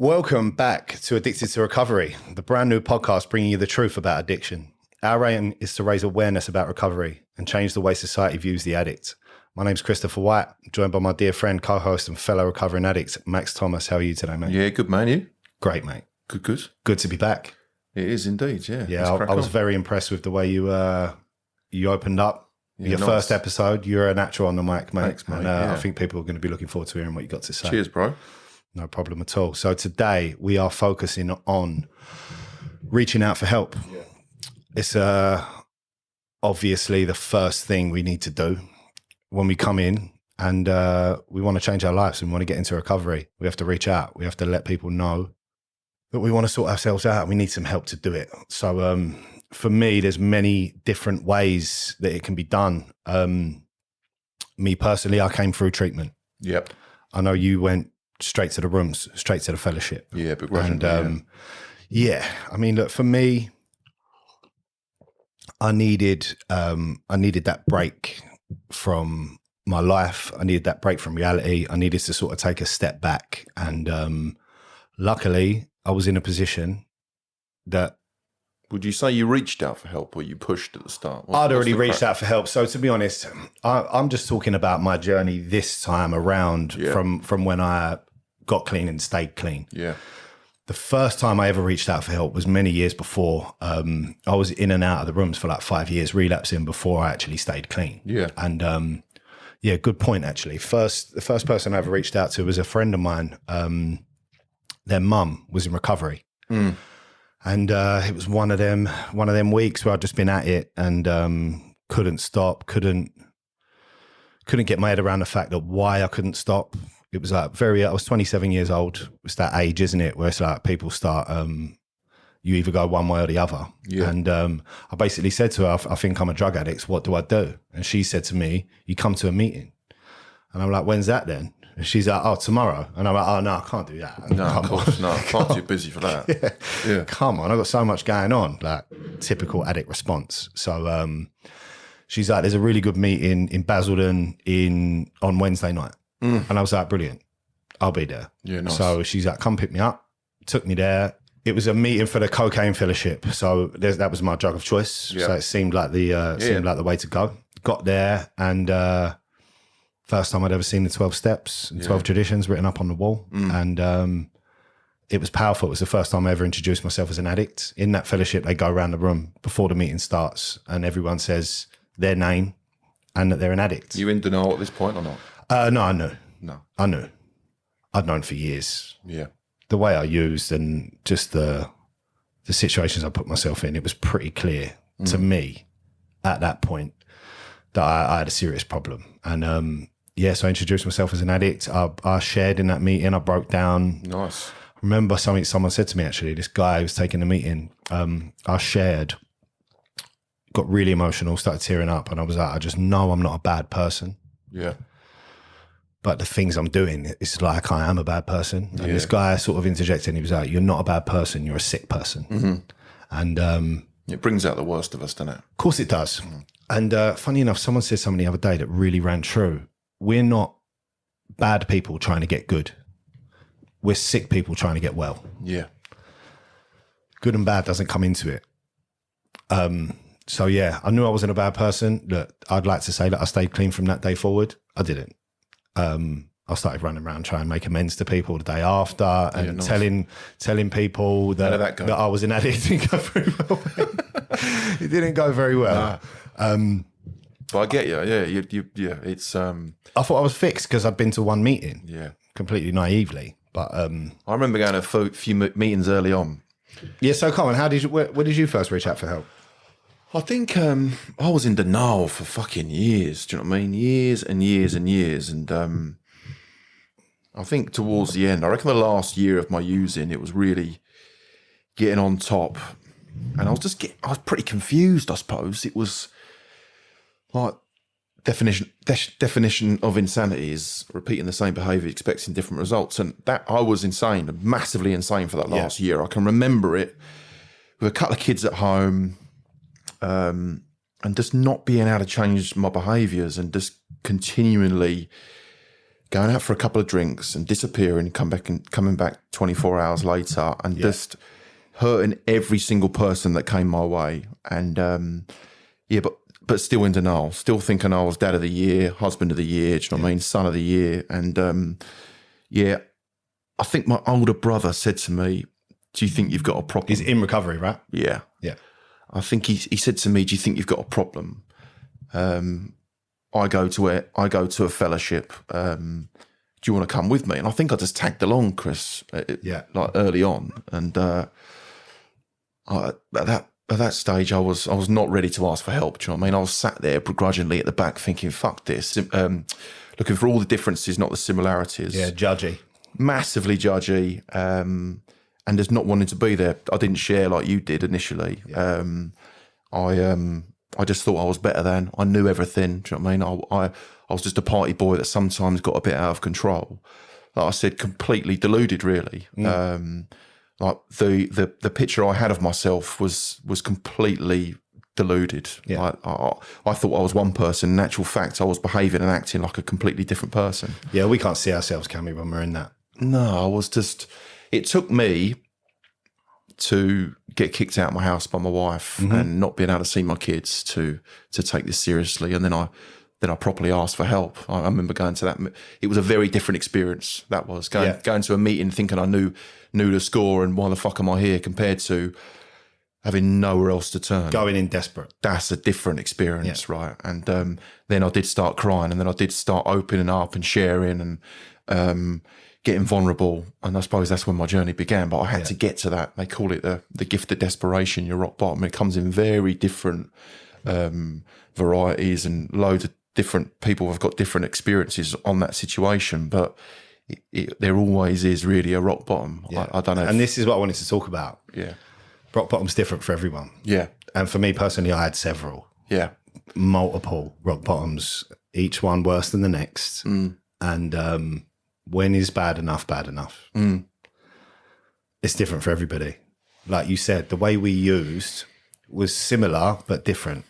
Welcome back to Addicted to Recovery, the brand new podcast bringing you the truth about addiction. Our aim is to raise awareness about recovery and change the way society views the addict. My name's Christopher White, joined by my dear friend, co-host and fellow recovering addict, Max Thomas. How are you today, mate? Yeah, good, man. You? Great, mate. Good. Good to be back. It is indeed, yeah. Yeah, I was very impressed with the way you opened up. Your first episode. You're a natural on the mic, mate. Thanks, mate. And I think people are going to be looking forward to hearing what you got to say. Cheers, bro. No problem at all. So today we are focusing on reaching out for help. Yeah. It's obviously the first thing we need to do when we come in and we want to change our lives and we want to get into recovery. We have to reach out. We have to let people know that we want to sort ourselves out. We need some help to do it. So for me, there's many different ways that it can be done. Me personally, I came through treatment. Yep. I know you went straight to the rooms, straight to the fellowship. Yeah, but I mean, look, for me, I needed that break from my life. I needed that break from reality. I needed to sort of take a step back. And luckily, I was in a position that... Would you say you reached out for help or you pushed at the start? I'd already reached out for help. So to be honest, I'm just talking about my journey this time around from when I got clean and stayed clean. Yeah. The first time I ever reached out for help was many years before. I was in and out of the rooms for like 5 years, relapsing before I actually stayed clean. Yeah. And good point, actually. The first person I ever reached out to was a friend of mine. Their mum was in recovery. Mm. And it was one of them weeks where I'd just been at it and couldn't stop, couldn't get my head around the fact that why I couldn't stop. It was like I was 27 years old. It's that age, isn't it? Where it's like people start, you either go one way or the other. Yeah. And I basically said to her, I think I'm a drug addict. What do I do? And she said to me, you come to a meeting. And I'm like, when's that then? And she's like, oh, tomorrow. And I'm like, oh, no, I can't do that. No, of course, no, I'm too busy for that. Yeah. Come on, I've got so much going on, like typical addict response. So she's like, there's a really good meeting in Basildon on Wednesday night. Mm. And I was like, brilliant, I'll be there. Yeah, nice. So she's like, come pick me up, took me there. It was a meeting for the cocaine fellowship. So that was my drug of choice. Yeah. So it seemed like the way to go. Got there and... first time I'd ever seen the 12 steps and 12 traditions written up on the wall. Mm. And it was powerful. It was the first time I ever introduced myself as an addict. In that fellowship, they go around the room before the meeting starts and everyone says their name and that they're an addict. You in denial at this point or not? No, I knew. No. I knew. I'd known for years. Yeah. The way I used and just the situations I put myself in, it was pretty clear to me at that point that I had a serious problem. And so I introduced myself as an addict. I shared in that meeting. I broke down. Nice. I remember something someone said to me, actually, this guy who was taking the meeting. I shared, got really emotional, started tearing up. And I was like, I just know I'm not a bad person. Yeah. But the things I'm doing, it's like I am a bad person. And this guy sort of interjected and he was like, you're not a bad person. You're a sick person. Mm-hmm. And it brings out the worst of us, doesn't it? Of course it does. Mm. And funny enough, someone said something the other day that really ran true. We're not bad people trying to get good. We're sick people trying to get well. Yeah. Good and bad doesn't come into it. I knew I wasn't a bad person. Look, I'd like to say that I stayed clean from that day forward. I didn't. I started running around trying to make amends to people the day after and telling people that I was an addict. It didn't go very well. It didn't go very well. Nah. But I get you. Yeah, it's. I thought I was fixed because I'd been to one meeting. Yeah, completely naively. But I remember going to a few meetings early on. Yeah. So, Colin, where did you first reach out for help? I think I was in denial for fucking years. Do you know what I mean? Years and years and years. And I think towards the end, I reckon the last year of my using, it was really getting on top. And I was pretty confused, I suppose. It was like definition of insanity is repeating the same behaviour, expecting different results. And that I was insane, massively insane for that last year. I can remember it with a couple of kids at home, and just not being able to change my behaviours and just continually going out for a couple of drinks and disappearing, coming back 24 hours later, and just hurting every single person that came my way. And but still in denial, still thinking I was dad of the year, husband of the year, do you know what I mean, son of the year. And I think my older brother said to me, "Do you think you've got a problem?" He's in recovery, right? Yeah. I think he said to me, "Do you think you've got a problem?" I go to a fellowship. Do you want to come with me? And I think I just tagged along, Chris. Like early on, and at that stage, I was not ready to ask for help. Do you know what I mean? I was sat there begrudgingly at the back, thinking, "Fuck this," looking for all the differences, not the similarities. Yeah, judgy, massively judgy, and just not wanting to be there. I didn't share like you did initially. Yeah. I just thought I was better than. I knew everything. Do you know what I mean? I was just a party boy that sometimes got a bit out of control. Like I said, completely deluded, really. Like the picture I had of myself was completely deluded. Yeah. I thought I was one person. In actual fact, I was behaving and acting like a completely different person. Yeah, we can't see ourselves, can we, when we're in that? No, I was just... It took me to get kicked out of my house by my wife and not being able to see my kids to take this seriously. And then I properly asked for help. I remember going to that. It was a very different experience. That was going to a meeting thinking I knew the score and why the fuck am I here, compared to having nowhere else to turn. Going in desperate. That's a different experience, right? And then I did start crying, and then I did start opening up and sharing and getting vulnerable. And I suppose that's when my journey began. But I had to get to that. They call it the gift of desperation, your rock bottom. It comes in very different varieties, and loads of different people have got different experiences on that situation. But there always is really a rock bottom. Yeah. I don't know. And this is what I wanted to talk about. Yeah. Rock bottom's different for everyone. Yeah. And for me personally, I had several. Yeah. Multiple rock bottoms, each one worse than the next. And when is bad enough, bad enough? It's different for everybody. Like you said, the way we used was similar but different.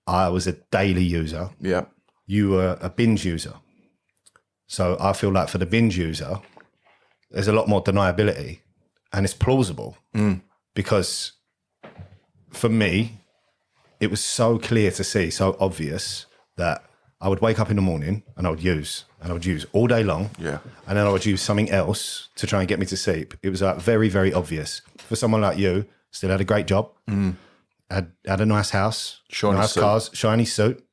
I was a daily user. Yeah. You were a binge user. So I feel like for the binge user, there's a lot more deniability, and it's plausible because for me, it was so clear to see, so obvious, that I would wake up in the morning and I would use all day long. Yeah. And then I would use something else to try and get me to sleep. It was like very, very obvious. For someone like you, still had a great job, had a nice house, shiny nice suit. Cars, shiny suit,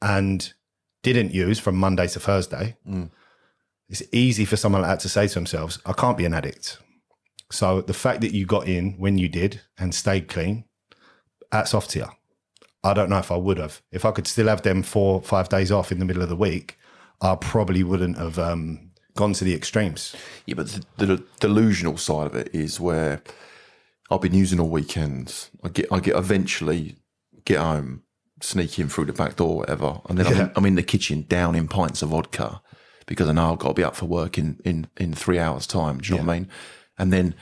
and didn't use from Monday to Thursday. It's easy for someone like that to say to themselves, I can't be an addict. So the fact that you got in when you did and stayed clean, hats off to you. I don't know if I would have. If I could still have them 4 or 5 days off in the middle of the week, I probably wouldn't have gone to the extremes. Yeah, but the delusional side of it is where I've been using all weekends. I get eventually get home, sneak in through the back door, whatever, and then I'm in the kitchen down in pints of vodka because I know I've got to be up for work in 3 hours' time. Do you know what I mean? And then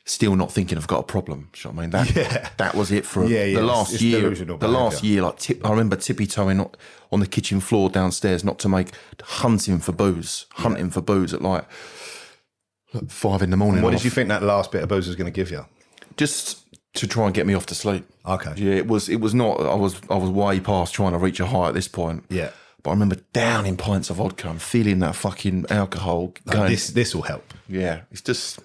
still not thinking I've got a problem. Do you know what I mean? That was it for the last year. The last year, like I remember tippy-toeing on the kitchen floor downstairs, not to make hunting for booze at like 5 a.m. What did you think that last bit of booze was going to give you? Just to try and get me off to sleep. Okay. Yeah, it was not. I was way past trying to reach a high at this point. Yeah. But I remember down in pints of vodka and feeling that fucking alcohol going. This will help. Yeah, it's just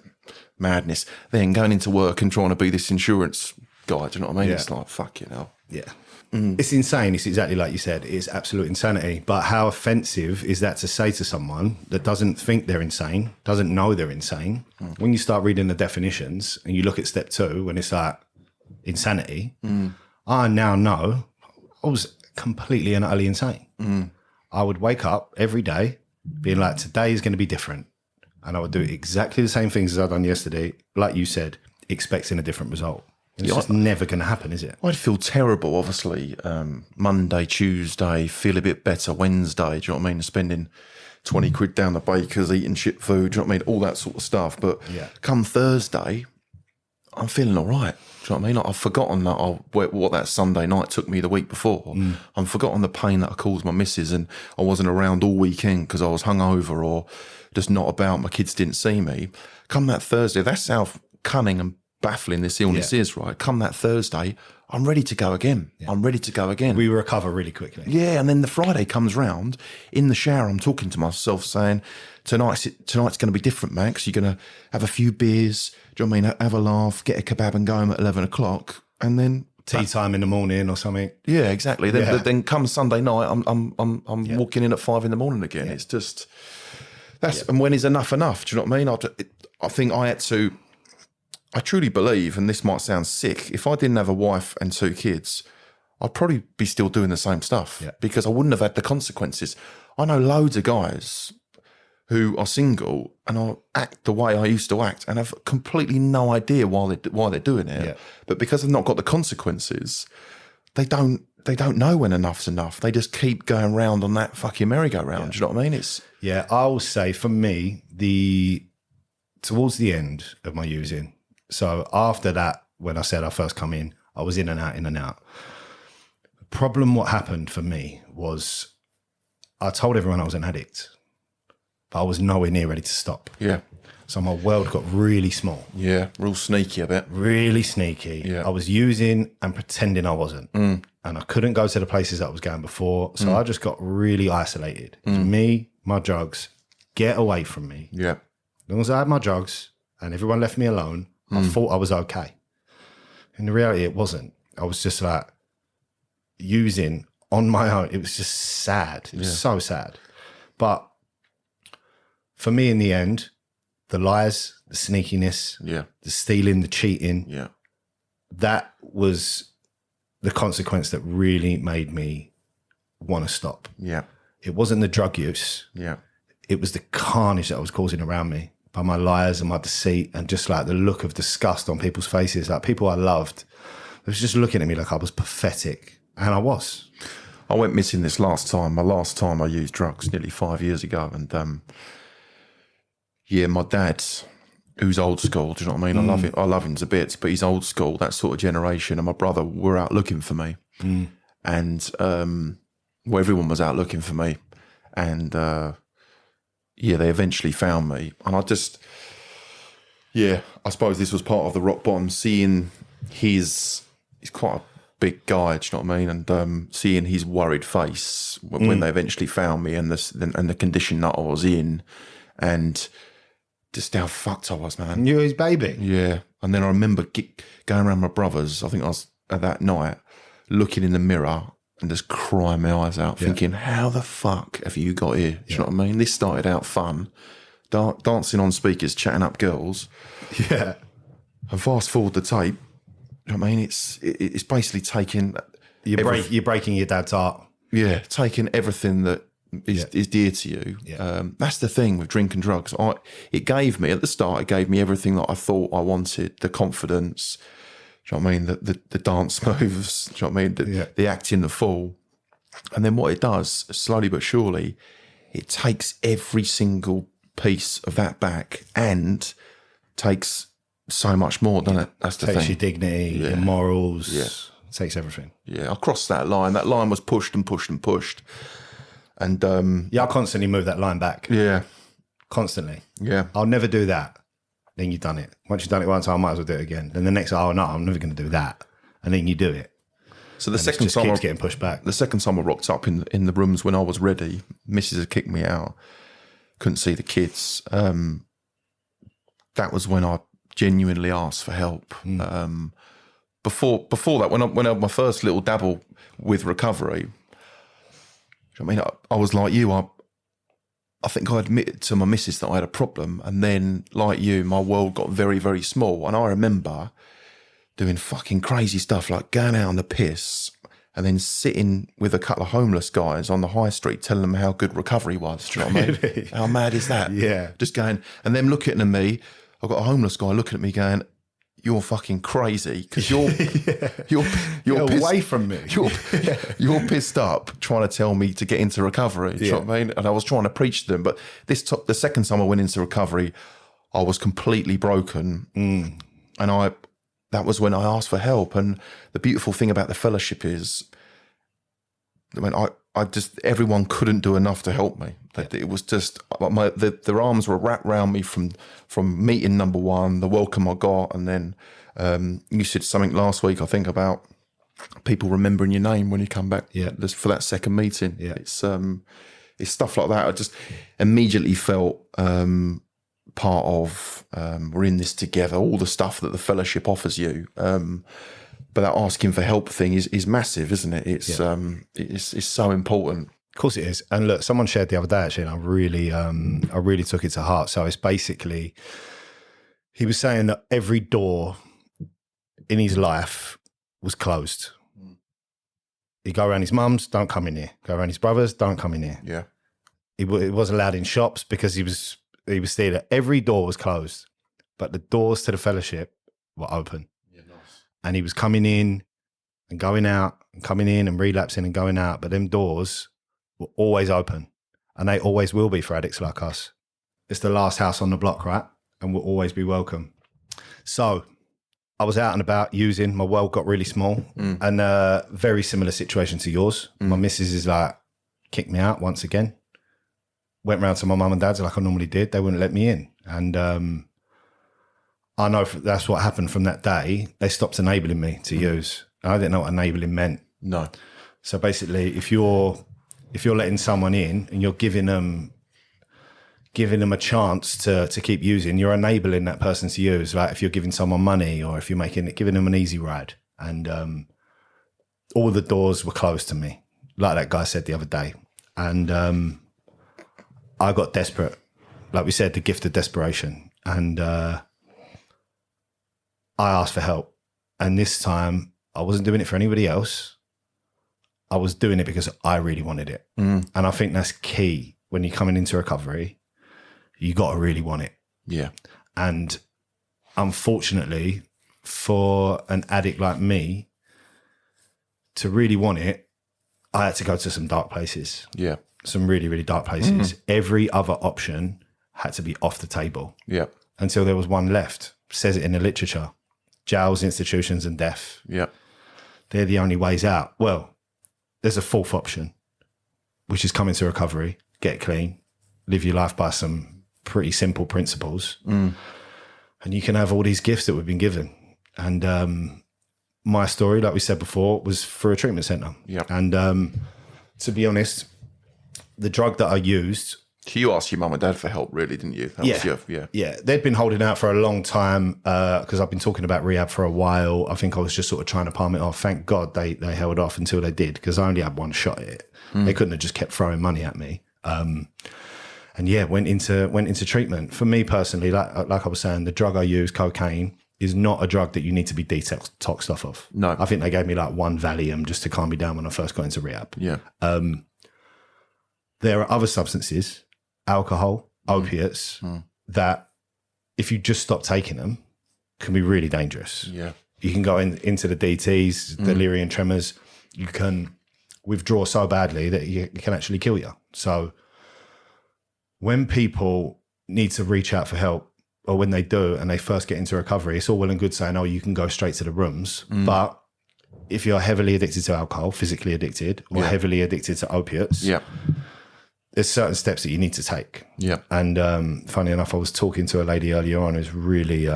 madness. Then going into work and trying to be this insurance guy, do you know what I mean? Yeah. It's like, fucking hell. Yeah. It's insane. It's exactly like you said. It's absolute insanity. But how offensive is that to say to someone that doesn't think they're insane, doesn't know they're insane? When you start reading the definitions and you look at step 2 when it's like insanity, I now know I was completely and utterly insane. I would wake up every day being like, today is going to be different. And I would do exactly the same things as I'd done yesterday, like you said, expecting a different result. It's just never going to happen, is it? I'd feel terrible, obviously. Monday, Tuesday, feel a bit better. Wednesday, do you know what I mean? Spending 20 quid down the baker's, eating shit food, do you know what I mean? All that sort of stuff. But come Thursday, I'm feeling all right. Do you know what I mean? Like, I've forgotten that what that Sunday night took me the week before. I've forgotten the pain that I caused my missus, and I wasn't around all weekend because I was hungover or just not about. My kids didn't see me. Come that Thursday, that's how cunning and baffling this illness is, right? Come that Thursday, I'm ready to go again. I'm ready to go again. We recover really quickly. Yeah, and then the Friday comes round. In the shower, I'm talking to myself saying, tonight's going to be different, Max. You're going to have a few beers, do you know what I mean? Have a laugh, get a kebab and go home at 11 o'clock. And then... Tea time in the morning or something. Yeah, exactly. Then come Sunday night, I'm walking in at 5 a.m. again. It's just... And when is enough enough? Do you know what I mean? I think I truly believe, and this might sound sick, if I didn't have a wife and 2 kids, I'd probably be still doing the same stuff because I wouldn't have had the consequences. I know loads of guys who are single and I act the way I used to act and have completely no idea why they're doing it. Yeah. But because they've not got the consequences, they don't know when enough's enough. They just keep going round on that fucking merry-go-round. Do you know what I mean? I will say for me, towards the end of my using, so after that, when I said I first come in, I was in and out, in and out. The problem, what happened for me was I told everyone I was an addict, but I was nowhere near ready to stop. Yeah. So my world got really small. Yeah, real sneaky, I bet. Really sneaky. Yeah. I was using and pretending I wasn't. And I couldn't go to the places that I was going before. So I just got really isolated. It was me, my drugs, get away from me. Yeah. As long as I had my drugs and everyone left me alone, I thought I was okay. In reality, it wasn't. I was just like using on my own. It was just sad. It was so sad. But for me, in the end, the lies, the sneakiness, the stealing, the cheating, that was the consequence that really made me want to stop. Yeah. It wasn't the drug use. Yeah. It was the carnage that I was causing around me by my lies and my deceit and just like the look of disgust on people's faces. Like people I loved, they was just looking at me like I was pathetic. And I was. I went missing this last time. My last time I used drugs nearly 5 years ago. And my dad, who's old school, do you know what I mean? I love it. I love him to bits, but he's old school, that sort of generation. And my brother were out looking for me. And everyone was out looking for me. And they eventually found me. And I just, I suppose this was part of the rock bottom, seeing he's quite a big guy, do you know what I mean? And seeing his worried face when they eventually found me and the condition that I was in and just how fucked I was, man. You were his baby. Yeah. And then I remember going around my brother's, I think I was at that night, looking in the mirror and just crying my eyes out, thinking, how the fuck have you got here? Do you know what I mean? This started out fun, dancing on speakers, chatting up girls. Yeah. And fast forward the tape, you know what I mean? It's basically taking... You're breaking your dad's heart. Yeah, taking everything that is dear to you. Yeah. That's the thing with drink and drugs. It gave me, at the start, it gave me everything that I thought I wanted, the confidence... Do you know what I mean? The dance moves, do you know what I mean? The acting, the fall. And then what it does, slowly but surely, it takes every single piece of that back and takes so much more, doesn't it? That's the thing. Takes your dignity, your morals, takes everything. Yeah, I crossed that line. That line was pushed and pushed and pushed. And I constantly move that line back. Yeah. Constantly. Yeah. I'll never do that. Then you've done it. Once you've done it once, I might as well do it again. Then the next, no, I'm never going to do that. And then you do it. So the second time keeps getting pushed back. The second time I rocked up in the rooms when I was ready, Mrs. had kicked me out. Couldn't see the kids. That was when I genuinely asked for help. Before that, when I had my first little dabble with recovery, I mean, I was like you. I think I admitted to my missus that I had a problem, and then, like you, my world got very, very small. And I remember doing fucking crazy stuff like going out on the piss and then sitting with a couple of homeless guys on the high street telling them how good recovery was. Do you know what I mean? How mad is that? Yeah. Just going, and them looking at me, I've got a homeless guy looking at me going, you're fucking crazy because you're pissed, away from me. You're pissed up trying to tell me to get into recovery. Do you know what I mean? And I was trying to preach to them, but the second time I went into recovery, I was completely broken, and that was when I asked for help. And the beautiful thing about the fellowship is, I mean, I just, everyone couldn't do enough to help me. It was just, their arms were wrapped around me from meeting number one, the welcome I got. And then you said something last week, I think, about people remembering your name when you come back for that second meeting. Yeah. It's stuff like that. I just immediately felt part of, we're in this together, all the stuff that the fellowship offers you. But that asking for help thing is massive, isn't it? It's so important. Of course it is. And look, someone shared the other day actually, and I really took it to heart. So it's basically, he was saying that every door in his life was closed. He'd go around his mum's, don't come in here. Go around his brother's, don't come in here. Yeah. He wasn't allowed in shops because he was still, every door was closed, but the doors to the fellowship were open. Yeah, nice. And he was coming in and going out and coming in and relapsing and going out. But them doors were always open, and they always will be for addicts like us. It's the last house on the block, right? And we'll always be welcome. So I was out and about using, my world got really small, and a very similar situation to yours. My missus is like, kicked me out once again. Went round to my mum and dad's like I normally did. They wouldn't let me in. And I know that's what happened from that day. They stopped enabling me to use. I didn't know what enabling meant. No. So basically, if you're letting someone in and you're giving them a chance to keep using, you're enabling that person to use. Like if you're giving someone money or if you're giving them an easy ride. And all the doors were closed to me, like that guy said the other day. And I got desperate. Like we said, the gift of desperation. And I asked for help. And this time I wasn't doing it for anybody else. I was doing it because I really wanted it. And I think that's key when you're coming into recovery. You got to really want it. Yeah. And unfortunately, for an addict like me, to really want it, I had to go to some dark places. Yeah. Some really, really dark places. Every other option had to be off the table. Yeah. Until there was one left. Says it in the literature. Jails, institutions, and death. Yeah. They're the only ways out. Well, there's a fourth option, which is come into recovery, get clean, live your life by some pretty simple principles. And you can have all these gifts that we've been given. And my story, like we said before, was through a treatment center. Yeah. And to be honest, the drug that I used... So you asked your mum and dad for help, really, didn't you? Yeah. They'd been holding out for a long time because I've been talking about rehab for a while. I think I was just sort of trying to palm it off. Thank God they held off until they did, because I only had one shot at it. They couldn't have just kept throwing money at me. And yeah, went into treatment. For me personally, like I was saying, the drug I use, cocaine, is not a drug that you need to be detoxed off of. No. I think they gave me like one Valium just to calm me down when I first got into rehab. Yeah. There are other substances, alcohol, opiates, that if you just stop taking them, can be really dangerous. Yeah. You can go into the DTs, delirium tremors. You can withdraw so badly that it can actually kill you. So when people need to reach out for help, or when they do and they first get into recovery, it's all well and good saying, oh, you can go straight to the rooms. But if you're heavily addicted to alcohol, physically addicted, or heavily addicted to opiates, there's certain steps that you need to take. Yeah. And funny enough, I was talking to a lady earlier on who's really,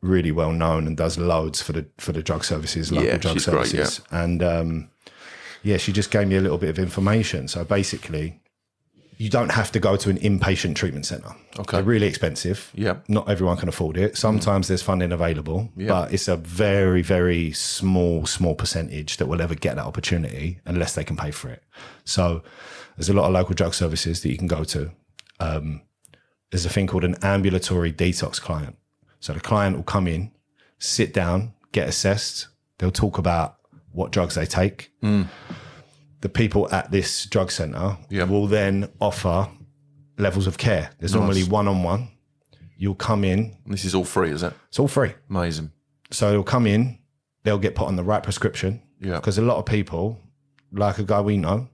really well known and does loads for the drug services, local drug services. Great, and she just gave me a little bit of information. So basically, you don't have to go to an inpatient treatment center. Okay. They're really expensive. Yeah. Not everyone can afford it. Sometimes there's funding available, but it's a very, very small percentage that will ever get that opportunity unless they can pay for it. So there's a lot of local drug services that you can go to. There's a thing called an ambulatory detox client. So the client will come in, sit down, get assessed. They'll talk about what drugs they take. The people at this drug center will then offer levels of care. There's normally one-on-one. You'll come in. This is all free, is it? It's all free. Amazing. So they'll come in, they'll get put on the right prescription. Yeah. Because a lot of people, like a guy we know,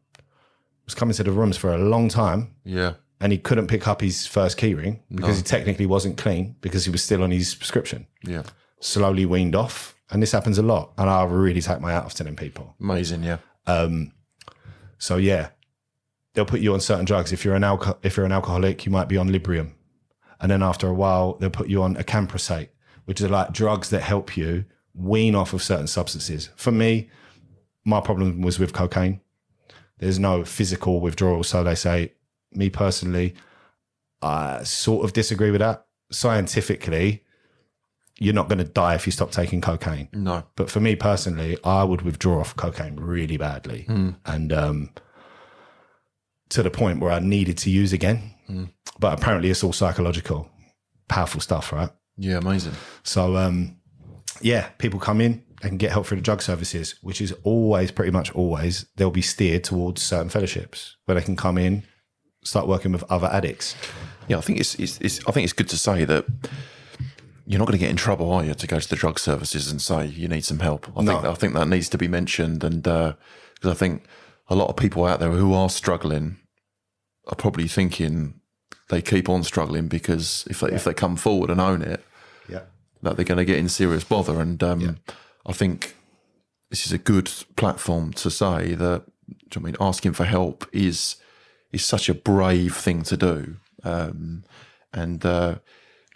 was coming to the rooms for a long time. Yeah. And he couldn't pick up his first key ring because he technically wasn't clean because he was still on his prescription. Yeah. slowly weaned off. And this happens a lot. And I really take my hat off to them people. Amazing, yeah. So yeah, they'll put you on certain drugs. If you're an alcoholic, you might be on Librium. And then after a while, they'll put you on acamprosate, which are like drugs that help you wean off of certain substances. For me, my problem was with cocaine. There's no physical withdrawal. So they say, me personally, I sort of disagree with that. Scientifically, you're not going to die if you stop taking cocaine. No. But for me personally, I would withdraw off cocaine really badly. And to the point where I needed to use again. But apparently it's all psychological. Powerful stuff, right? Yeah, amazing. So, yeah, people come in and get help through the drug services, which is always, pretty much always, they'll be steered towards certain fellowships where they can come in, start working with other addicts. Yeah, I think it's good to say that you're not going to get in trouble, are you, to go to the drug services and say you need some help? I think that needs to be mentioned, and because I think a lot of people out there who are struggling are probably thinking they keep on struggling because if they come forward and own it, that they're going to get in serious bother. And I think this is a good platform to say that, asking for help is such a brave thing to do.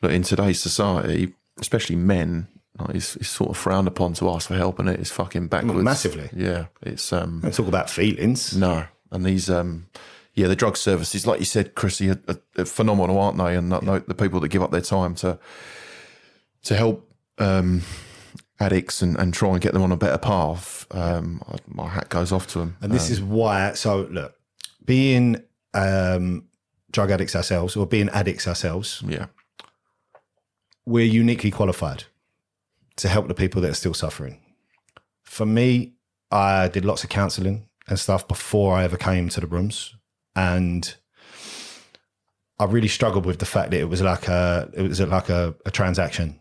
Look, in today's society, especially men, it's sort of frowned upon to ask for help, and it's fucking backwards. Massively. Yeah. It's Don't talk about feelings. No. And these the drug services, like you said, Chrissy, are phenomenal, aren't they? And the people that give up their time to help addicts and try and get them on a better path, my hat goes off to them. And this is why, so look, being drug addicts ourselves, or being addicts ourselves, we're uniquely qualified to help the people that are still suffering. For me, I did lots of counselling and stuff before I ever came to the rooms, and I really struggled with the fact that it was like a transaction.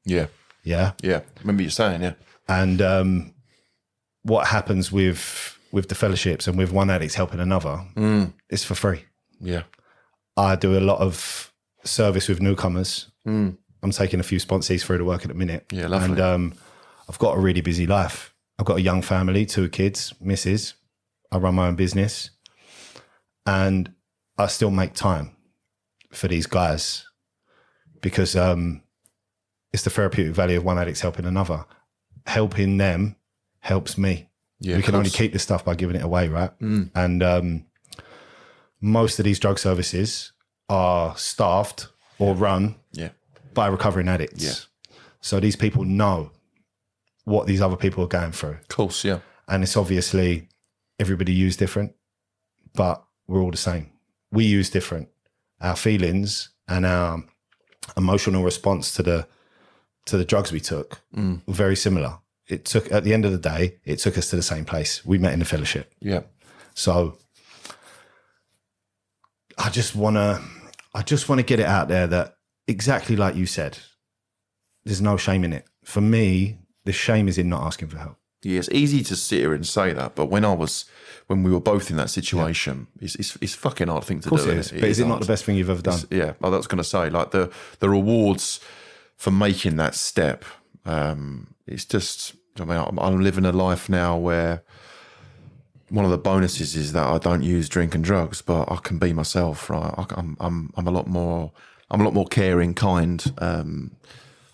Yeah. Remember you saying, yeah. And what happens with the fellowships and with one addict helping another, it's for free. Yeah. I do a lot of service with newcomers. I'm taking a few sponsees through the work at the minute. Yeah, lovely. And I've got a really busy life. I've got a young family, 2 kids, missus. I run my own business. And I still make time for these guys because it's the therapeutic value of one addict helping another. Helping them helps me. Yeah, we can only keep this stuff by giving it away, right? And most of these drug services are staffed or run by recovering addicts. Yeah. So these people know what these other people are going through. Of course, yeah. And it's obviously everybody use different, but we're all the same. We use different. Our feelings and our emotional response to the drugs we took were very similar. It took, at the end of the day, it took us to the same place. We met in the fellowship. Yeah. So I just want to get it out there that exactly like you said, there's no shame in it. For me, the shame is in not asking for help. Yeah, it's easy to sit here and say that, but when we were both in that situation, it's a fucking hard thing to do. Of course it is. But is it not the best thing you've ever done? Yeah, well, that's going to say, like the rewards for making that step. It's just, I'm living a life now where one of the bonuses is that I don't use drink and drugs, but I can be myself. Right, I'm a lot more caring, kind.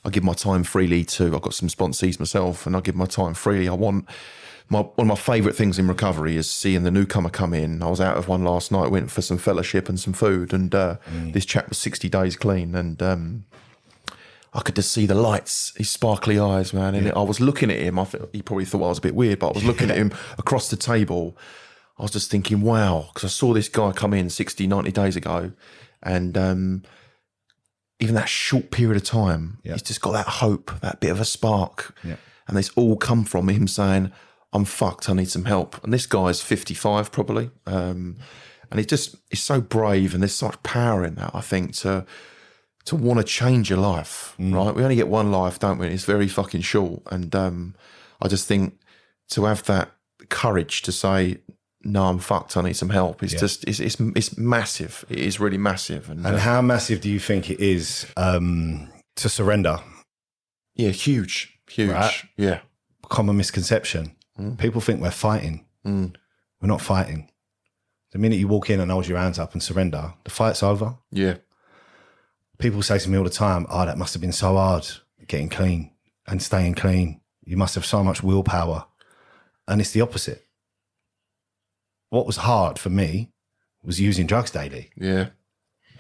I give my time freely to. I've got some sponsees myself, and I give my time freely. One of my favourite things in recovery is seeing the newcomer come in. I was out of one last night, went for some fellowship and some food, and this chap was 60 days clean, and I could just see the lights, his sparkly eyes, man. And I was looking at him. He probably thought I was a bit weird, but I was looking at him across the table. I was just thinking, wow, because I saw this guy come in 60, 90 days ago, and even that short period of time, he's just got that hope, that bit of a spark. Yeah. And it's all come from him saying, I'm fucked, I need some help. And this guy's 55 probably. And it's so brave, and there's such power in that, I think, to want to change your life, right? We only get one life, don't we? It's very fucking short. And I just think to have that courage to say, no, I'm fucked, I need some help. It's massive. It is really massive. And how massive do you think it is to surrender Yeah, huge. Right. Yeah. Common misconception. People think we're fighting. We're not fighting. The minute you walk in and hold your hands up and surrender, the fight's over. Yeah. People say to me all the time, oh, that must have been so hard, getting clean and staying clean. You must have so much willpower. And it's the opposite. What was hard for me was using drugs daily. Yeah.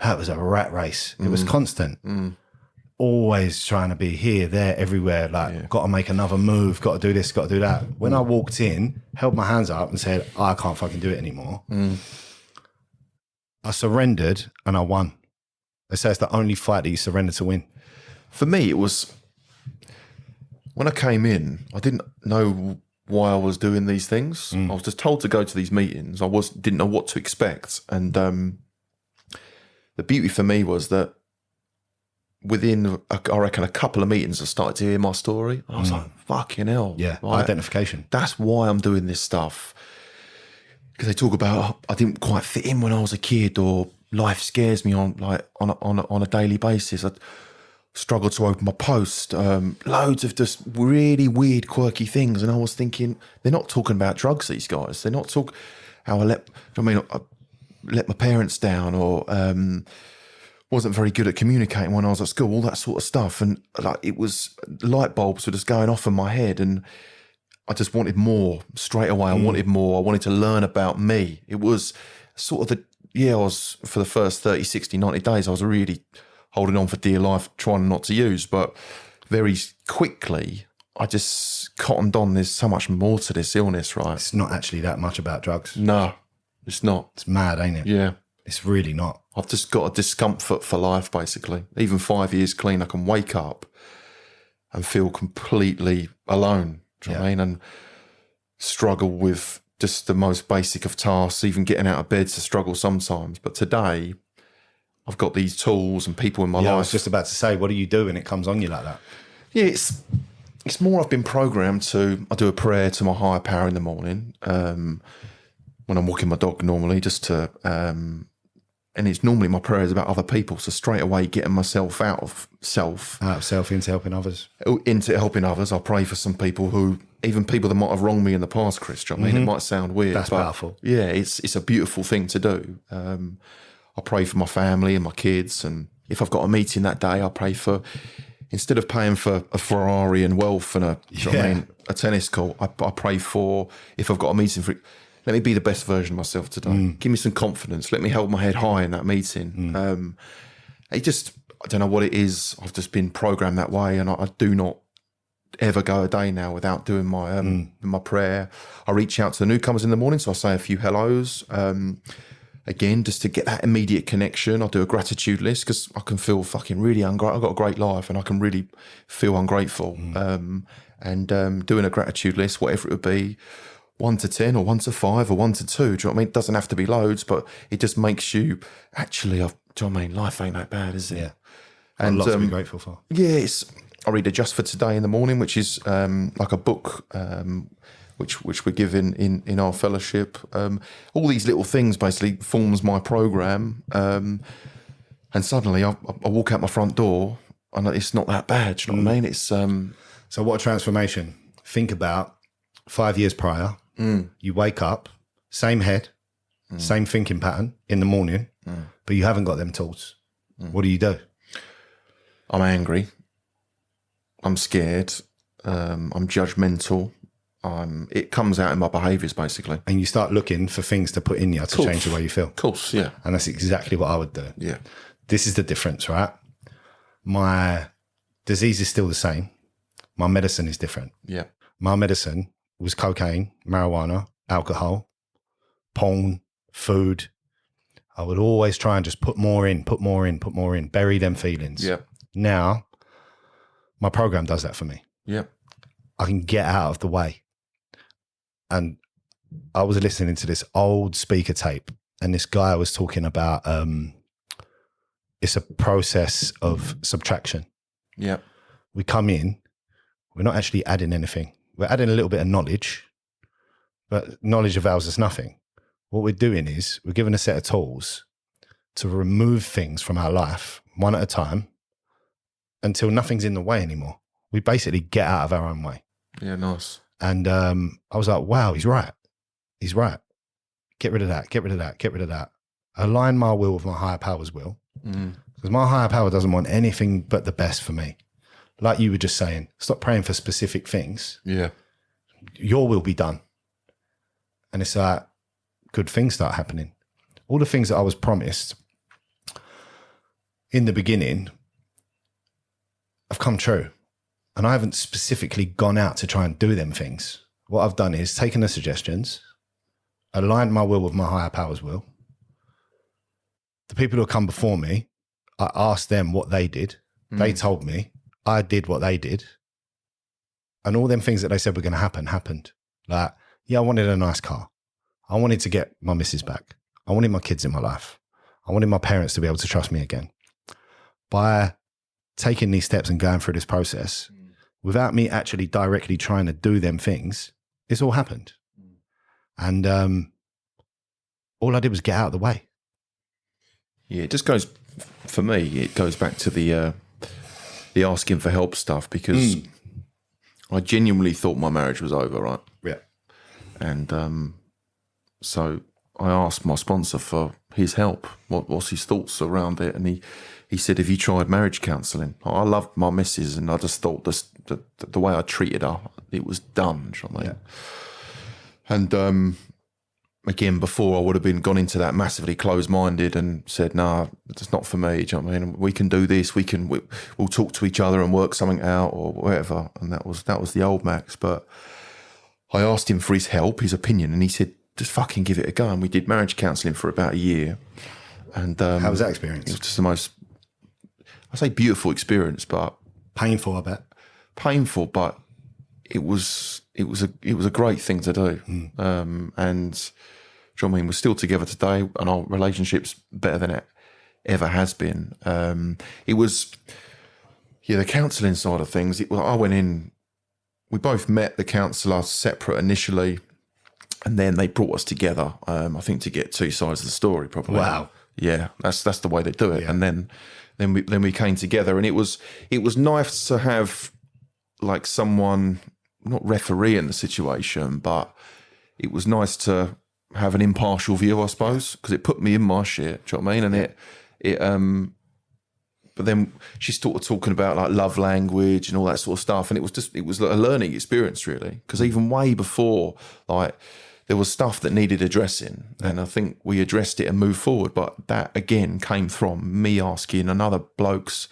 That was a rat race. It was constant. Always trying to be here, there, everywhere. Like, got to make another move, got to do this, got to do that. When I walked in, held my hands up and said, oh, I can't fucking do it anymore. I surrendered and I won. They say it's the only fight that you surrender to win. For me, it was when I came in, I didn't know why I was doing these things. I was just told to go to these meetings. I didn't know what to expect. And the beauty for me was that within, I reckon, a couple of meetings, I started to hear my story. I was like, fucking hell. Yeah, like, identification. That's why I'm doing this stuff. Because they talk about, I didn't quite fit in when I was a kid, or life scares me on a daily basis. I struggle to open my post. Loads of just really weird, quirky things. And I was thinking, they're not talking about drugs, these guys. They're not talking how I let my parents down, or wasn't very good at communicating when I was at school, all that sort of stuff. And like, it was, light bulbs were just going off in my head, and I just wanted more straight away. I wanted more. I wanted to learn about me. It was sort of I was, for the first 30, 60, 90 days, I was really holding on for dear life, trying not to use. But very quickly, I just cottoned on. There's so much more to this illness, right? It's not actually that much about drugs. No, it's not. It's mad, ain't it? Yeah. It's really not. I've just got a discomfort for life, basically. Even 5 years clean, I can wake up and feel completely alone. Do you know what I mean? And struggle with just the most basic of tasks, even getting out of bed to struggle sometimes. But today, I've got these tools and people in my life. I was just about to say, what do you do when it comes on you like that? Yeah, it's more I've been programmed to, I do a prayer to my higher power in the morning when I'm walking my dog normally, just to, and it's normally my prayers about other people. So straight away getting myself out of self. Out of self into helping others. Into helping others. I pray for some people who, even people that might have wronged me in the past, Chris. Do you know what I mean? It might sound weird. That's powerful. Yeah, it's a beautiful thing to do. I pray for my family and my kids. And if I've got a meeting that day, I pray for, instead of paying for a Ferrari and wealth and do you know what I mean, a tennis court, I pray for, if I've got a meeting for, let me be the best version of myself today. Give me some confidence. Let me hold my head high in that meeting. I don't know what it is. I've just been programmed that way, and I do not ever go a day now without doing my my prayer. I reach out to the newcomers in the morning, so I say a few hellos. Again, just to get that immediate connection. I do a gratitude list because I can feel fucking really ungrateful. I've got a great life, and I can really feel ungrateful. Doing a gratitude list, whatever it would be, 1 to 10 or 1 to 5 or 1 to 2. Do you know what I mean? It doesn't have to be loads, but it just makes you actually, do you know what I mean? Life ain't that bad, is it? Yeah. And lots to be grateful for. Yeah, I read a Just for Today in the morning, which is like a book which we're given in our fellowship. All these little things basically forms my program. And suddenly I walk out my front door and it's not that bad. Do you know what I mean? It's So what a transformation. Think about 5 years prior. You wake up, same head, same thinking pattern in the morning, but you haven't got them tools. What do? I'm angry. I'm scared. I'm judgmental. It comes out in my behaviours, basically. And you start looking for things to put in you to change the way you feel. Of course, yeah. And that's exactly what I would do. Yeah. This is the difference, right? My disease is still the same. My medicine is different. Yeah. My medicine was cocaine, marijuana, alcohol, porn, food. I would always try and just put more in, bury them feelings. Yeah. Now, my program does that for me. Yeah. I can get out of the way. And I was listening to this old speaker tape, and this guy was talking about it's a process of subtraction. Yeah. We come in, we're not actually adding anything. We're adding a little bit of knowledge, but knowledge avails us nothing. What we're doing is we're given a set of tools to remove things from our life one at a time until nothing's in the way anymore. We basically get out of our own way. Yeah, nice. And I was like, wow, he's right. He's right. Get rid of that. Get rid of that. Get rid of that. Align my will with my higher power's will. Because my higher power doesn't want anything but the best for me. Like you were just saying, stop praying for specific things. Yeah. Your will be done. And it's like, good things start happening. All the things that I was promised in the beginning have come true. And I haven't specifically gone out to try and do them things. What I've done is taken the suggestions, aligned my will with my higher power's will. The people who have come before me, I asked them what they did. They told me. I did what they did. And all them things that they said were going to happen, happened. Like, yeah, I wanted a nice car. I wanted to get my missus back. I wanted my kids in my life. I wanted my parents to be able to trust me again. By taking these steps and going through this process, without me actually directly trying to do them things, it's all happened. And all I did was get out of the way. Yeah, it just goes, for me, it goes back to the asking for help stuff, because I genuinely thought my marriage was over, right? Yeah. And so I asked my sponsor for his help. What's his thoughts around it? And he said, have you tried marriage counselling? I loved my missus, and I just thought the way I treated her, it was done. Do you know what I mean? Yeah. And again, before I would have gone into that massively closed-minded and said, nah, it's not for me. Do you know what I mean? We can do this. We'll talk to each other and work something out or whatever. And that was the old Max. But I asked him for his help, his opinion, and he said, just fucking give it a go. And we did marriage counselling for about a year. And how was that experience? It was just the most, I say beautiful experience, but painful, I bet. Painful, but it was a great thing to do. And do you know what I mean? We're still together today, and our relationship's better than it ever has been. It was, the counselling side of things. I went in. We both met the counsellor separate initially, and then they brought us together. I think to get two sides of the story, probably. Wow. Yeah, that's the way they do it. Yeah. And then we came together, and it was nice to have like someone, not refereeing the situation, but it was nice to have an impartial view, I suppose, because it put me in my shit. Do you know what I mean? And but then she started talking about like love language and all that sort of stuff, and it was like a learning experience, really, because even way before, like, there was stuff that needed addressing, and I think we addressed it and moved forward. But that again came from me asking another bloke's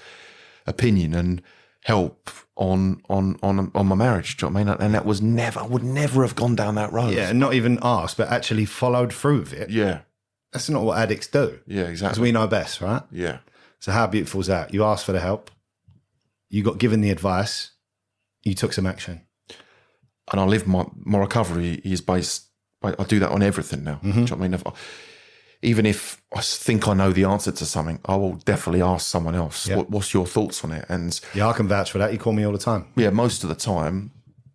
opinion and help on my marriage. Do you know what I mean? And that was would never have gone down that road. Yeah, and not even asked, but actually followed through with it. Yeah. That's not what addicts do. Yeah, exactly. Because we know best, right? Yeah. So how beautiful is that? You asked for the help, you got given the advice, you took some action. And I live my recovery is based, I do that on everything now. Do you know what I mean? Even if I think I know the answer to something, I will definitely ask someone else, what's your thoughts on it? And yeah, I can vouch for that. You call me all the time. Yeah, most of the time,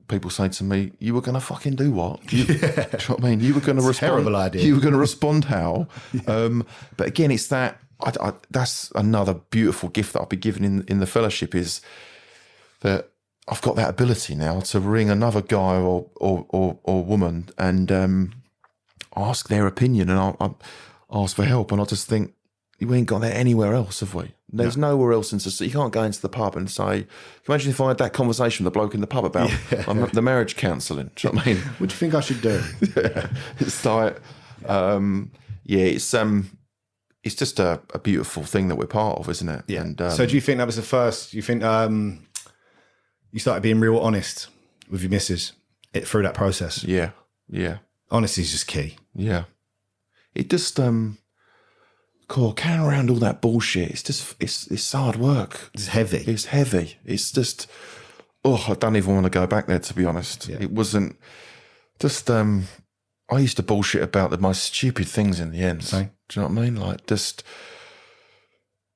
people say to me, you were going to fucking do what? Do you know what I mean? You were going to respond. Terrible idea. You were going to respond how? But again, it's that, that's another beautiful gift that I'll be given in the fellowship, is that I've got that ability now to ring another guy or woman and ask their opinion, and I'll ask for help. And I just think, we ain't got that anywhere else, have we? There's nowhere else in society. You can't go into the pub and say, imagine if I had that conversation with the bloke in the pub about the marriage counselling. Do you know what I mean? What do you think I should do? It's like, it's just a beautiful thing that we're part of, isn't it? Yeah. And, so do you think that was the first, you think you started being real honest with your missus through that process? Yeah. Yeah. Honesty is just key. Yeah. It just, carrying around all that bullshit, it's hard work. It's heavy. It's heavy. It's just, I don't even want to go back there, to be honest. Yeah. It wasn't just, I used to bullshit about the most stupid things in the end. Same. Do you know what I mean? Like, just,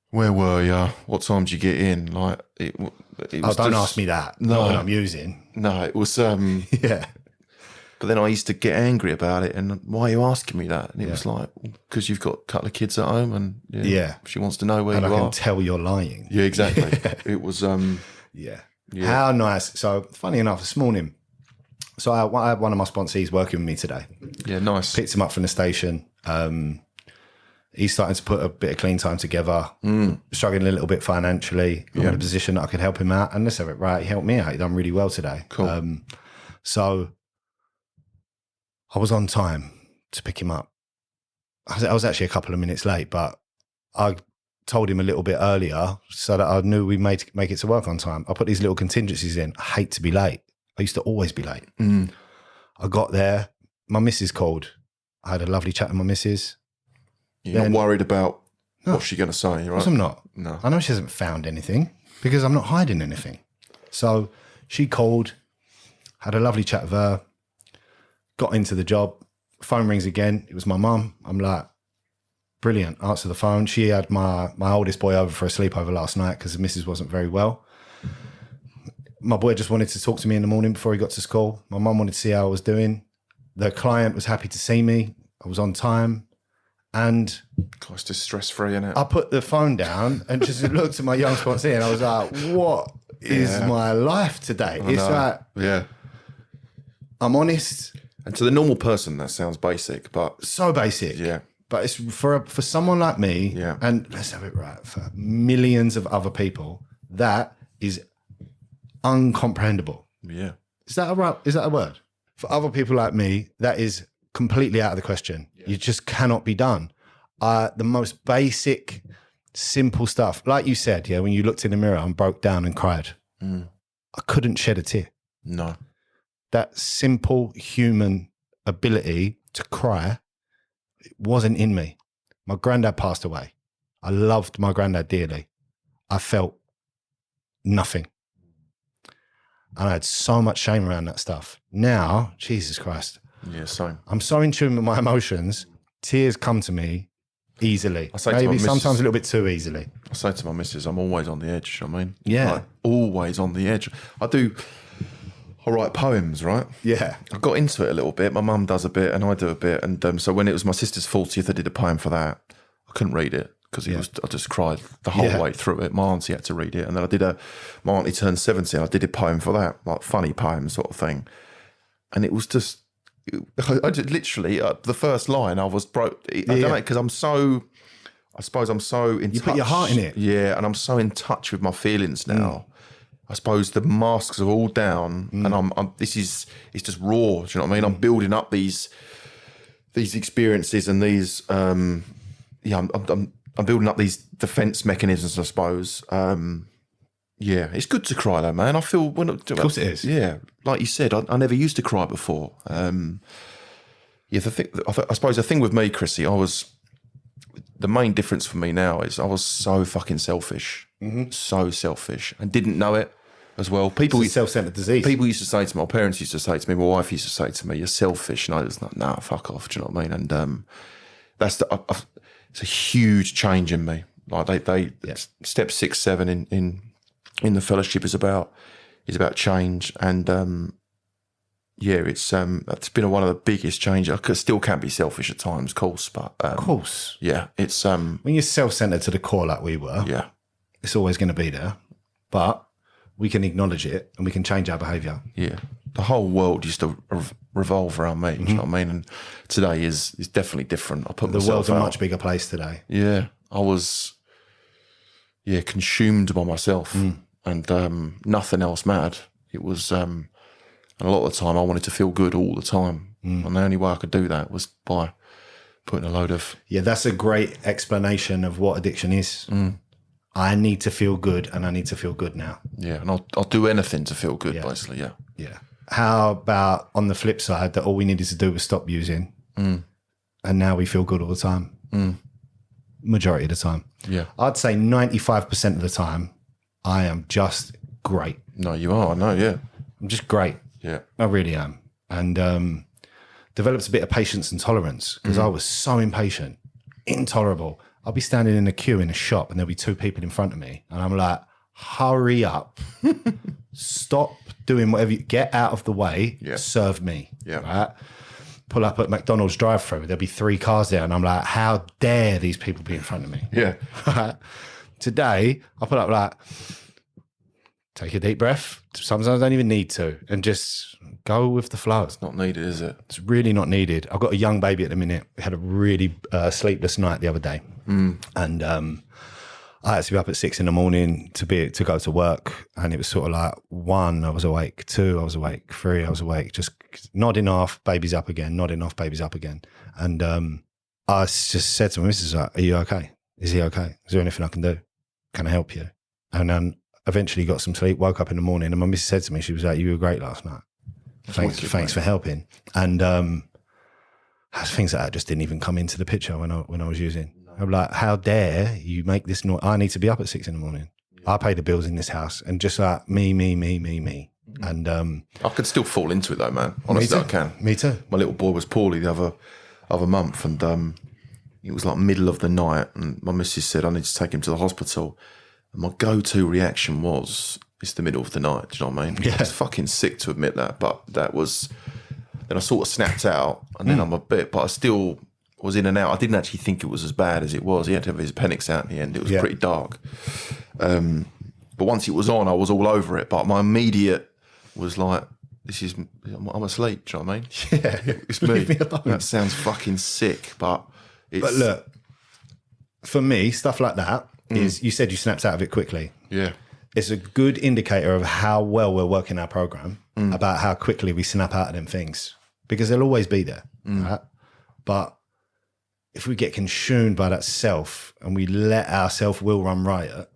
where were you? What time did you get in? Like, it was don't ask me that. No. Not what I'm using. No, it was, yeah. But then I used to get angry about it, and why are you asking me that? And it was like, because you've got a couple of kids at home, and she wants to know where and you I are. can tell you're lying. Yeah, exactly. It was, yeah. How nice. So funny enough, this morning, so I had one of my sponsees working with me today. Yeah, nice. Picked him up from the station. He's starting to put a bit of clean time together, struggling a little bit financially. I'm in a position that I could help him out. And let's have it right. He helped me out. He done really well today. Cool. So I was on time to pick him up. I was actually a couple of minutes late, but I told him a little bit earlier so that I knew we'd make it to work on time. I put these little contingencies in. I hate to be late. I used to always be late. I got there. My missus called. I had a lovely chat with my missus. You're not worried about what's she going to say, right? Of course I'm not. No. I know she hasn't found anything because I'm not hiding anything. So she called, had a lovely chat with her, got into the job. Phone rings again. It was my mum. I'm like, brilliant. Answer the phone. She had my oldest boy over for a sleepover last night because the missus wasn't very well. My boy just wanted to talk to me in the morning before he got to school. My mum wanted to see how I was doing. The client was happy to see me. I was on time. And God, it's just stress-free, isn't it? I put the phone down and just looked at my young sponsee and I was like, what is my life today? It's like, I'm honest. And to the normal person, that sounds basic, but... So basic. Yeah. But it's for someone like me, and let's have it right, for millions of other people, that is uncomprehendable. Yeah. Is that a word? For other people like me, that is completely out of the question. You just cannot be done. The most basic, simple stuff. Like you said, when you looked in the mirror and broke down and cried, I couldn't shed a tear. No. That simple human ability to cry, it wasn't in me. My granddad passed away. I loved my granddad dearly. I felt nothing. And I had so much shame around that stuff. Now, Jesus Christ. Yeah, same. I'm so in tune with my emotions. Tears come to me easily. I say Maybe to my missus, sometimes a little bit too easily. I say to my missus, I'm always on the edge, you know what I mean? Yeah. Like, always on the edge. I write poems, right? Yeah. I got into it a little bit. My mum does a bit and I do a bit. And so when it was my sister's 40th, I did a poem for that. I couldn't read it because I just cried the whole way through it. My auntie had to read it. And then my auntie turned 70 and I did a poem for that, like funny poem sort of thing. And it was just, I just literally, the first line I was broke. I don't know, because I suppose I'm so in touch. You put your heart in it. Yeah, and I'm so in touch with my feelings now. I suppose the masks are all down and it's just raw. Do you know what I mean? I'm building up these experiences and these, I'm building up these defense mechanisms, I suppose. It's good to cry though, man. I feel of course it is. Yeah, like you said, I never used to cry before. I suppose the thing with me, Chrissy, the main difference for me now is I was so fucking selfish, so selfish, and didn't know it as well. People, it's a self-centered disease. People used to say to me, my parents used to say to me, my wife used to say to me, "You're selfish," and I was like, "Nah, fuck off." Do you know what I mean? And it's a huge change in me. Like step 6, 7 in the fellowship is about change, and it's been one of the biggest changes. I still can be selfish at times, of course, but of course, it's when you're self-centered to the core like we were, it's always going to be there, but we can acknowledge it and we can change our behaviour. Yeah, the whole world used to revolve around me. Do you know what I mean? And today is definitely different. I put the myself world's out. a much bigger place today. Yeah, I was consumed by myself, and nothing else mattered. It was, and a lot of the time I wanted to feel good all the time, and the only way I could do that was by putting a load of... Yeah, that's a great explanation of what addiction is. I need to feel good, and I need to feel good now. Yeah, and I'll do anything to feel good, basically, Yeah. How about on the flip side that all we needed to do was stop using, and now we feel good all the time? Majority of the time. Yeah. I'd say 95% of the time, I am just great. No, you are. No, yeah. I'm just great. Yeah. I really am. And developed a bit of patience and tolerance because I was so impatient, intolerable. I'll be standing in a queue in a shop and there'll be 2 people in front of me. And I'm like, hurry up. Stop doing whatever you get out of the way. Yeah. Serve me. Yeah. Right? Pull up at McDonald's drive-thru. There'll be 3 cars there. And I'm like, how dare these people be in front of me? Yeah. Today, I pull up like, take a deep breath. Sometimes I don't even need to, and just go with the flow. It's not needed, is it? It's really not needed. I've got a young baby at the minute. We had a really sleepless night the other day, and I had to be up at 6 a.m. to go to work, and it was sort of like 1, I was awake, 2, I was awake, 3, I was awake, just nodding off, baby's up again, nodding off, baby's up again, and I just said to my missus, like, "Are you okay? Is he okay? Is there anything I can do? Can I help you?" And then eventually got some sleep, woke up in the morning, and my missus said to me, she was like, "You were great last night. Thanks for helping." And things like that just didn't even come into the picture when I was using. I'm like, how dare you make this noise? I need to be up at 6 a.m. I pay the bills in this house, and just like me. And I could still fall into it though, man. Honestly, I can. Me too. My little boy was poorly the other month, and it was like middle of the night, and my missus said I need to take him to the hospital. And my go-to reaction was, it's the middle of the night. Do you know what I mean? Yeah. It's fucking sick to admit that, but that was. Then I sort of snapped out, and then but I still was in and out. I didn't actually think it was as bad as it was. He had to have his appendix out in the end. It was pretty dark. But once it was on, I was all over it. But my immediate was like, I'm asleep. Do you know what I mean? Yeah, it's me. Leave me alone. That sounds fucking sick, but it's... But look, for me, stuff like that is, you said you snapped out of it quickly. Yeah. It's a good indicator of how well we're working our program, about how quickly we snap out of them things, because they'll always be there. Right? But if we get consumed by that self and we let our self-will run riot,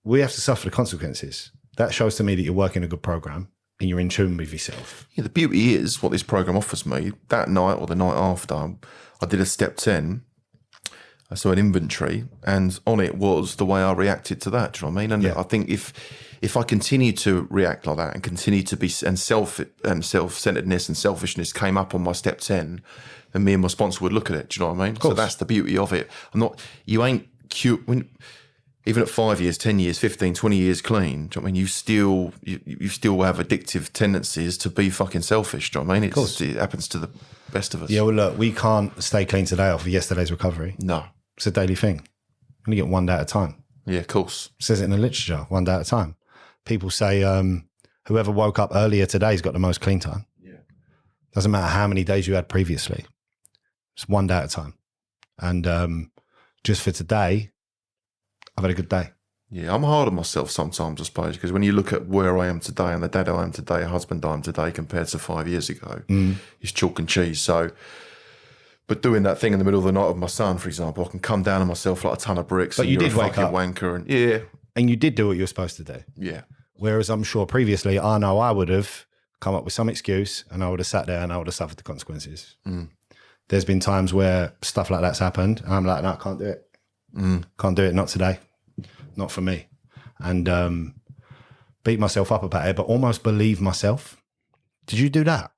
we have to suffer the consequences. That shows to me that you're working a good program and you're in tune with yourself. Yeah, the beauty is what this program offers me. That night or the night after, I did a step 10. I saw an inventory, and on it was the way I reacted to that. Do you know what I mean? And I think if I continue to react like that and continue to be, and self-centeredness and selfishness came up on my step 10, then me and my sponsor would look at it. Do you know what I mean? So that's the beauty of it. You ain't cute when. Even at 5 years, 10 years, 15, 20 years clean, do you know what I mean? You still have addictive tendencies to be fucking selfish, do you know what I mean? It happens to the best of us. Yeah, well, look, we can't stay clean today off of yesterday's recovery. No. It's a daily thing. You only get one day at a time. Yeah, of course. It says it in the literature, one day at a time. People say whoever woke up earlier today's got the most clean time. Yeah. Doesn't matter how many days you had previously. It's one day at a time. And just for today, I've had a good day. Yeah, I'm hard on myself sometimes, I suppose, because when you look at where I am today and the dad I am today, a husband I am today compared to 5 years ago, it's chalk and cheese. So, but doing that thing in the middle of the night with my son, for example, I can come down on myself like a ton of bricks. But you did wake up. Wanker and And you did do what you were supposed to do. Yeah. Whereas I'm sure previously, I know I would have come up with some excuse and I would have sat there and I would have suffered the consequences. There's been times where stuff like that's happened and I'm like, no, I can't do it. Can't do it, not today. Not for me. And beat myself up about it, but almost believe myself. Did you do that?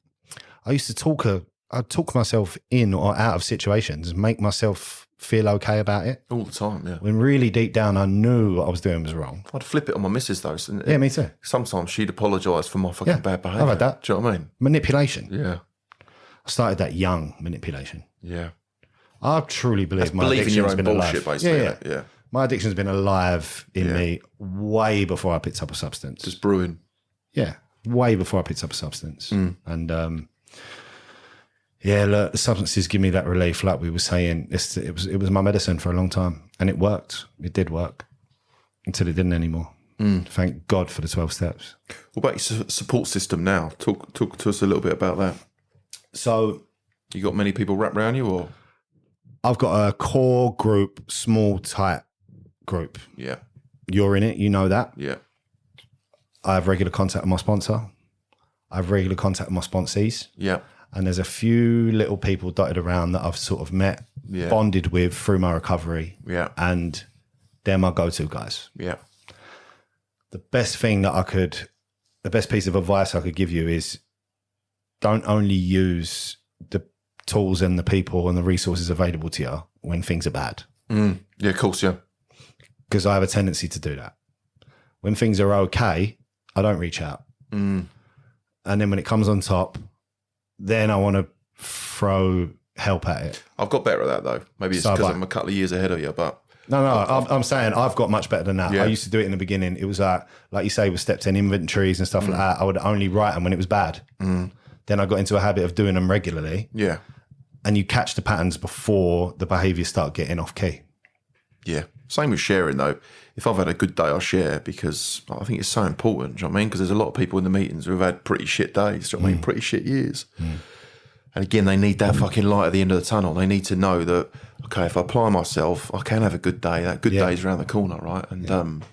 I used to I'd talk myself in or out of situations and make myself feel okay about it. All the time, yeah. When really deep down I knew what I was doing was wrong. I'd flip it on my missus though. Yeah, me too. Sometimes she'd apologise for my fucking bad behaviour. I've had that. Do you know what I mean? Manipulation. Yeah. I started that young, manipulation. Yeah. I truly believe my believe in your addiction's own been bullshit, alive. basically. Yeah. My addiction's been alive in me way before I picked up a substance. Just brewing. Yeah, way before I picked up a substance. And look, the substances give me that relief. Like we were saying, it was my medicine for a long time, and it worked. It did work until it didn't anymore. Thank God for the 12 steps. What about your support system now? Talk to us a little bit about that. So, you got many people wrapped around you, or? I've got a core group, small, tight group. Yeah. You're in it, you know that. Yeah. I have regular contact with my sponsor. I have regular contact with my sponsees. Yeah. And there's a few little people dotted around that I've sort of met, bonded with through my recovery. Yeah. And they're my go-to guys. Yeah. The best piece of advice I could give you is don't only use the tools and the people and the resources available to you when things are bad. Yeah, of course, yeah. Because I have a tendency to do that. When things are okay, I don't reach out. And then when it comes on top, then I want to throw help at it. I've got better at that though. Maybe it's because I'm a couple of years ahead of you, but No, I'm saying I've got much better than that. Yeah. I used to do it in the beginning. It was like you say, with step 10 inventories and stuff like that. I would only write them when it was bad. Then I got into a habit of doing them regularly. Yeah. And you catch the patterns before the behaviours start getting off key. Yeah. Same with sharing, though. If I've had a good day, I'll share because I think it's so important. Do you know what I mean? Because there's a lot of people in the meetings who have had pretty shit days. Do you know what I mean? Pretty shit years. And again, they need that fucking light at the end of the tunnel. They need to know that, okay, if I apply myself, I can have a good day. That good day's around the corner, right? And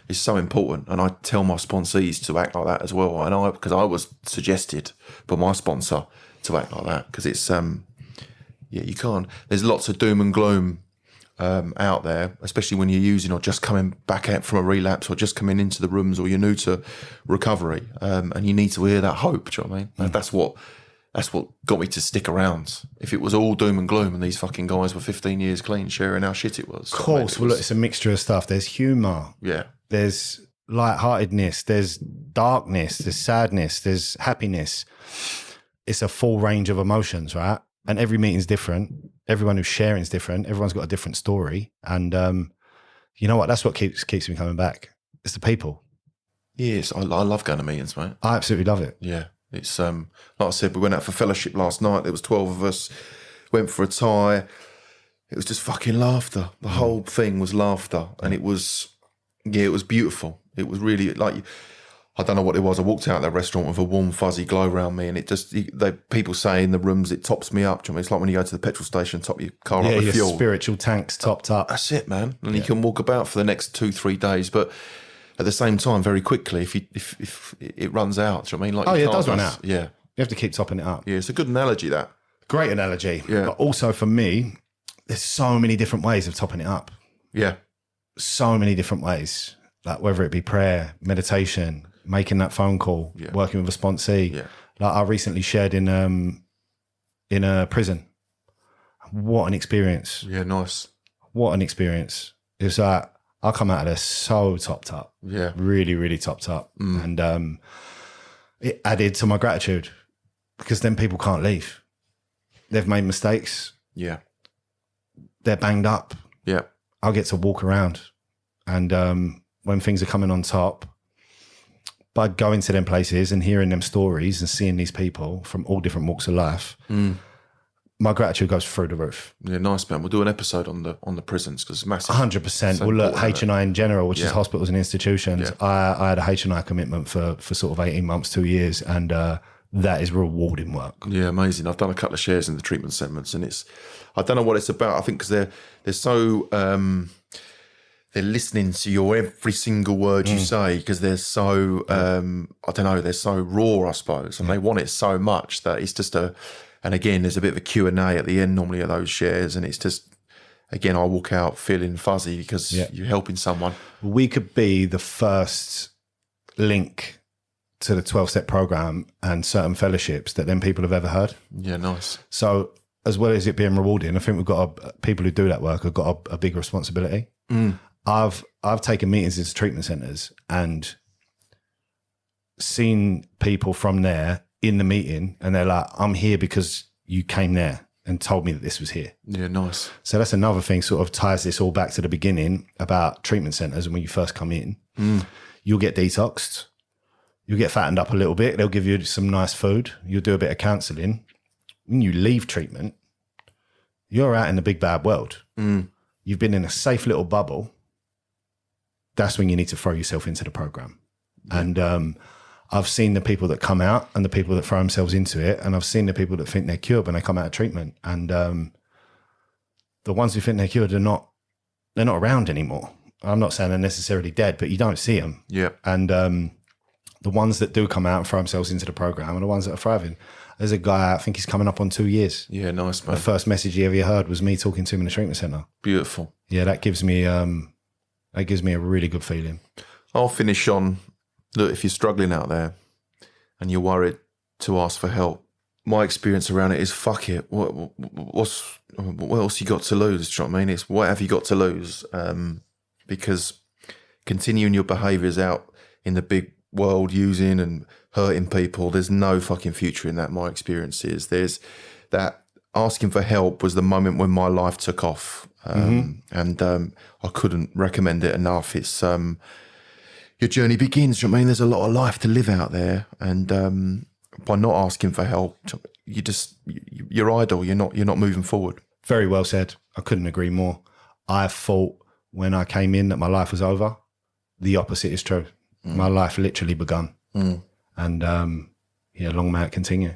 it's so important. And I tell my sponsees to act like that as well. And because I was suggested by my sponsor to act like that because it's, you can't. There's lots of doom and gloom out there, especially when you're using or just coming back out from a relapse or just coming into the rooms or you're new to recovery. And you need to hear that hope. Do you know what I mean? That's what got me to stick around. If it was all doom and gloom and these fucking guys were 15 years clean, sharing how shit it was. Of course. Well, look, it's a mixture of stuff. There's humour. Yeah. There's lightheartedness. There's darkness. There's sadness. There's happiness. It's a full range of emotions, right? And every meeting's different. Everyone who's sharing is different. Everyone's got a different story. And you know what? That's what keeps me coming back. It's the people. Yes, I love going to meetings, mate. I absolutely love it. Yeah. It's like I said, we went out for fellowship last night. There was 12 of us. Went for a tie. It was just fucking laughter. The whole thing was laughter, and it was beautiful. It was really like, I don't know what it was. I walked out of that restaurant with a warm, fuzzy glow around me, and it just people say in the rooms it tops me up. Do you know what I mean? It's like when you go to the petrol station, top your car up with your fuel. Spiritual tank's topped up. That's it, man. And you can walk about for the next 2-3 days, but at the same time, very quickly, if it runs out, do you know what I mean? Like it does run out. Yeah. You have to keep topping it up. Yeah, it's a good analogy, that. Great analogy. Yeah. But also for me, there's so many different ways of topping it up. Yeah. So many different ways. Like whether it be prayer, meditation, making that phone call, working with a sponsee. Yeah. Like I recently shared in a prison. What an experience. Yeah, nice. What an experience. It was like, I come out of there so topped up. Yeah. Really, really topped up. And it added to my gratitude because then people can't leave. They've made mistakes. Yeah. They're banged up. Yeah. I'll get to walk around. And when things are coming on top, by going to them places and hearing them stories and seeing these people from all different walks of life, my gratitude goes through the roof. Yeah, nice, man. We'll do an episode on the prisons because it's massive. 100%. Well, look, H&I in general, which is hospitals and institutions. Yeah. I had a H&I commitment for sort of 18 months, 2 years, and that is rewarding work. Yeah, amazing. I've done a couple of shares in the treatment segments, and I don't know what it's about. I think because they're so they're listening to your every single word you say because they're so I don't know, they're so raw, I suppose, and they want it so much that it's just and again, there's a bit of a Q&A at the end normally of those shares, and it's just, again, I walk out feeling fuzzy because you're helping someone. We could be the first link to the 12-step program and certain fellowships that then people have ever heard. Yeah, nice. So as well as it being rewarding, I think we've got people who do that work have got a big responsibility. I've taken meetings into treatment centres and seen people from there in the meeting, and they're like, I'm here because you came there and told me that this was here. Yeah, nice. So that's another thing, sort of ties this all back to the beginning about treatment centres. And when you first come in, you'll get detoxed, you'll get fattened up a little bit, they'll give you some nice food, you'll do a bit of counselling. When you leave treatment, you're out in the big bad world. You've been in a safe little bubble. That's when you need to throw yourself into the program. And I've seen the people that come out and the people that throw themselves into it. And I've seen the people that think they're cured when they come out of treatment. And the ones who think they're cured they're not around anymore. I'm not saying they're necessarily dead, but you don't see them. Yeah. And the ones that do come out and throw themselves into the program are the ones that are thriving. There's a guy, I think he's coming up on 2 years. Yeah, nice, man. The first message he ever heard was me talking to him in a treatment centre. Beautiful. Yeah, that gives me a really good feeling. I'll finish on, look, if you're struggling out there and you're worried to ask for help, my experience around it is fuck it. What else you got to lose? Do you know what I mean? It's what have you got to lose? Because continuing your behaviours out in the big world, using and hurting people, there's no fucking future in that. My experience is there's that asking for help was the moment when my life took off. And I couldn't recommend it enough. It's your journey begins. You know what I mean? There's a lot of life to live out there, and by not asking for help, you're idle. You're not moving forward. Very well said. I couldn't agree more. I thought when I came in that my life was over. The opposite is true. My life literally begun, and long may it continue.